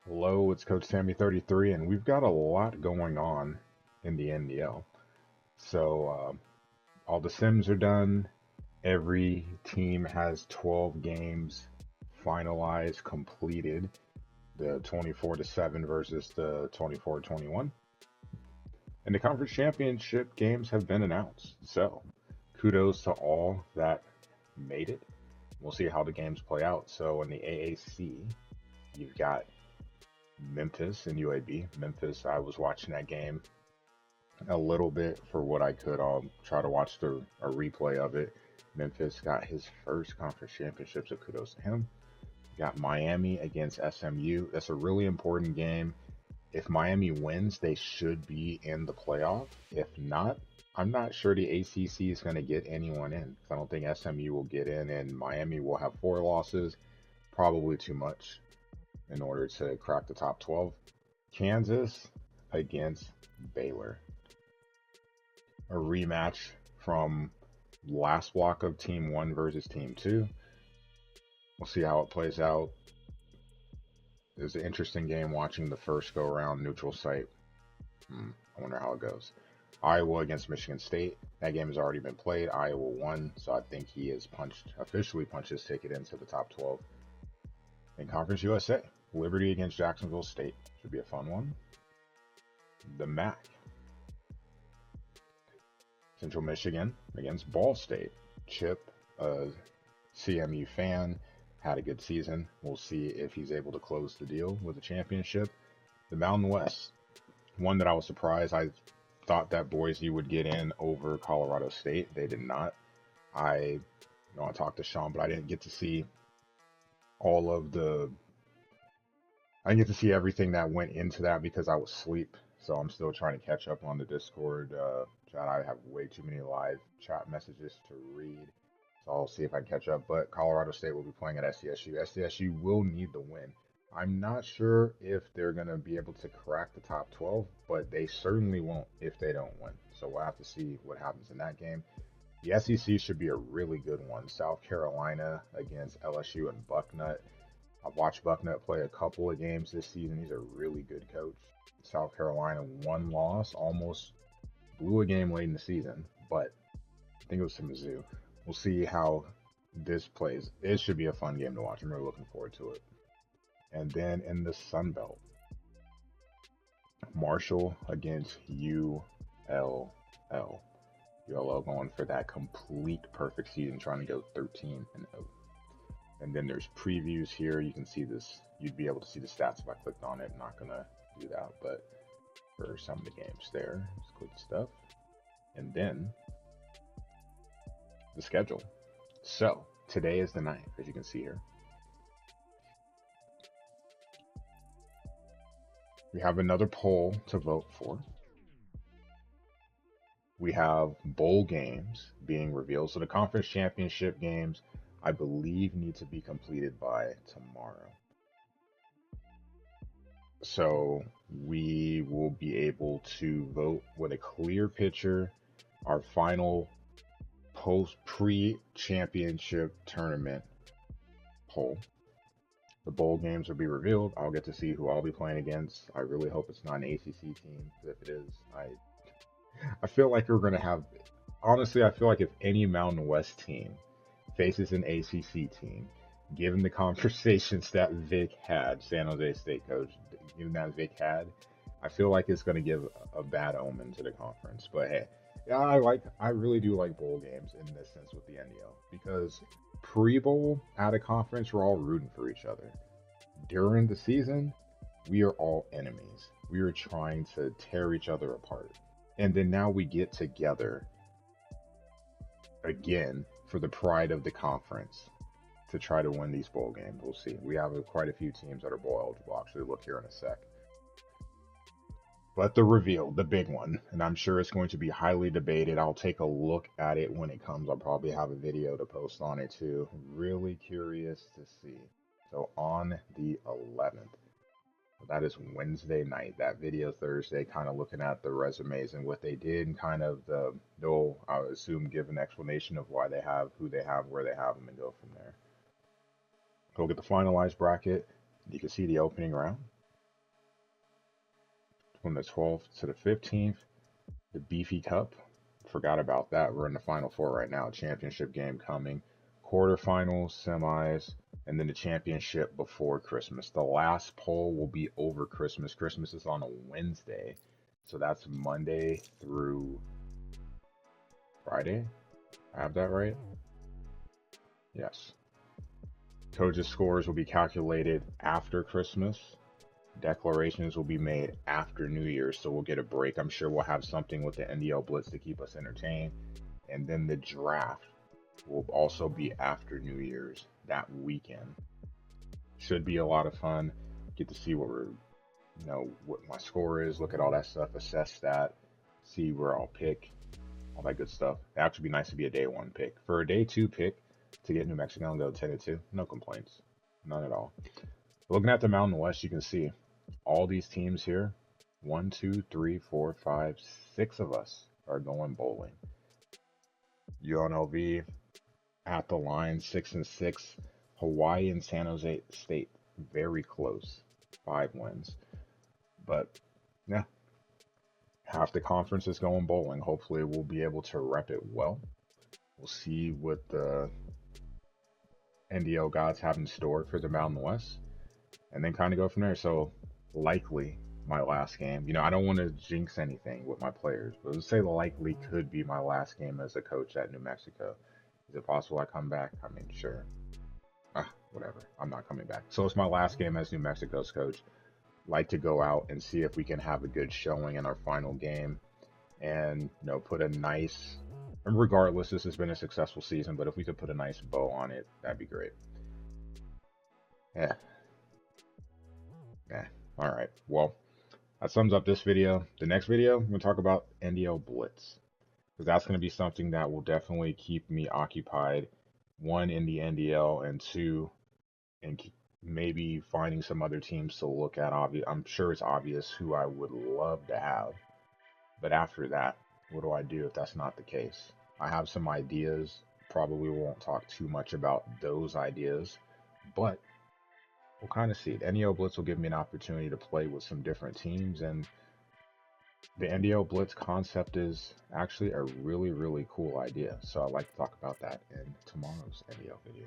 Hello, it's Coach Sammy33, and we've got a lot going on in the NDL. All the sims are done. Every team has 12 games finalized, completed. The 24-7 versus the 24-21. And the conference championship games have been announced. So, kudos to all that made it. We'll see how the games play out. So, in the AAC, you've got Memphis and UAB. Memphis, I was watching that game a little bit for what I could. I'll try to watch a replay of it. Memphis got his first conference championship, so kudos to him. Got Miami against SMU. That's a really important game. If Miami wins, they should be in the playoff. If not, I'm not sure the ACC is going to get anyone in. I don't think SMU will get in, and Miami will have 4 losses, probably too much in order to crack the top 12. Kansas against Baylor. A rematch from last block of Team 1 versus Team 2. We'll see how it plays out. It was an interesting game watching the first go around neutral site. I wonder how it goes. Iowa against Michigan State. That game has already been played. Iowa won, so I think he has officially punched his ticket into the top 12. In Conference USA, Liberty against Jacksonville State. Should be a fun one. The MAC. Central Michigan against Ball State. Chip, a CMU fan, had a good season. We'll see if he's able to close the deal with a championship. The Mountain West. One that I was surprised. I thought that Boise would get in over Colorado State. They did not. I talked to Sean, but I didn't get to see I didn't get to see everything that went into that because I was asleep. So I'm still trying to catch up on the Discord chat. I have way too many live chat messages to read. So I'll see if I can catch up. But Colorado State will be playing at SDSU. SDSU will need the win. I'm not sure if they're going to be able to crack the top 12, but they certainly won't if they don't win. So we'll have to see what happens in that game. The SEC should be a really good one. South Carolina against LSU and Bucknut. I've watched Bucknut play a couple of games this season. He's a really good coach. South Carolina, 1 loss, almost blew a game late in the season, but I think it was to Mizzou. We'll see how this plays. It should be a fun game to watch. I'm really looking forward to it. And then in the Sun Belt, Marshall against ULL. ULL going for that complete perfect season, trying to go 13-0. And then there's previews here. You can see this. You'd be able to see the stats if I clicked on it. I'm not going to do that, but for some of the games there, let's click stuff. And then the schedule. So today is the 9th, as you can see here. We have another poll to vote for. We have bowl games being revealed. So the conference championship games, I believe, need to be completed by tomorrow. So we will be able to vote with a clear picture. Our final pre-championship tournament poll. The bowl games will be revealed. I'll get to see who I'll be playing against. I really hope it's not an ACC team. If it is, I feel like we're going to have... Honestly, I feel like if any Mountain West team faces an ACC team, given the conversations that Vic had, San Jose State coach, given that Vic had, I feel like it's going to give a bad omen to the conference. But hey, yeah, I really do like bowl games in this sense with the NDL, because pre-bowl at a conference, we're all rooting for each other. During the season, we are all enemies. We are trying to tear each other apart. And then now we get together again for the pride of the conference to try to win these bowl games. We'll see. We have quite a few teams that are bowl eligible. I'll actually look here in a sec. But the reveal, the big one, and I'm sure it's going to be highly debated. I'll take a look at it when it comes. I'll probably have a video to post on it too. Really curious to see. So on the 11th, that is Wednesday night. That video Thursday, kind of looking at the resumes and what they did, and kind of they'll, I would assume, give an explanation of why they have, who they have, where they have them, and go from there. Go get the finalized bracket. You can see the opening round. from the 12th to the 15th. The Beefy Cup, forgot about that. We're in the Final Four right now. Championship game coming. Quarterfinals, semis, and then the championship before Christmas. The last poll will be over Christmas. Christmas is on a Wednesday. So that's Monday through Friday. I have that right? Yes. Coaches' scores will be calculated after Christmas. Declarations will be made after New Year's, so we'll get a break. I'm sure we'll have something with the NDL Blitz to keep us entertained. And then the draft will also be after New Year's that weekend. Should be a lot of fun. Get to see what my score is, look at all that stuff, assess that, see where I'll pick, all that good stuff. It actually be nice to be a day one pick. For a day two pick to get New Mexico and go 10-2, no complaints. None at all. Looking at the Mountain West, you can see all these teams here, 1, 2, 3, 4, 5, 6 of us are going bowling. UNLV at the line, 6-6. Hawaii and San Jose State, very close, 5 wins. But yeah, half the conference is going bowling. Hopefully we'll be able to rep it well. We'll see what the NDL gods have in store for the Mountain West, and then kind of go from there. So likely my last game. I don't want to jinx anything with my players, but let's say likely could be my last game as a coach at New Mexico. Is it possible I come back? I mean, sure. Whatever. I'm not coming back. So it's my last game as New Mexico's coach. Like to go out and see if we can have a good showing in our final game, and put a nice. Regardless, this has been a successful season, but if we could put a nice bow on it, that'd be great. Yeah. All right. Well, that sums up this video. The next video, I'm going to talk about NDL Blitz, because that's going to be something that will definitely keep me occupied, one, in the NDL, and two, and maybe finding some other teams to look at. I'm sure it's obvious who I would love to have, but after that, what do I do if that's not the case? I have some ideas. Probably won't talk too much about those ideas, but we'll kind of see. The NDL Blitz will give me an opportunity to play with some different teams, and the NDL Blitz concept is actually a really, really cool idea. So I'd like to talk about that in tomorrow's NDL video.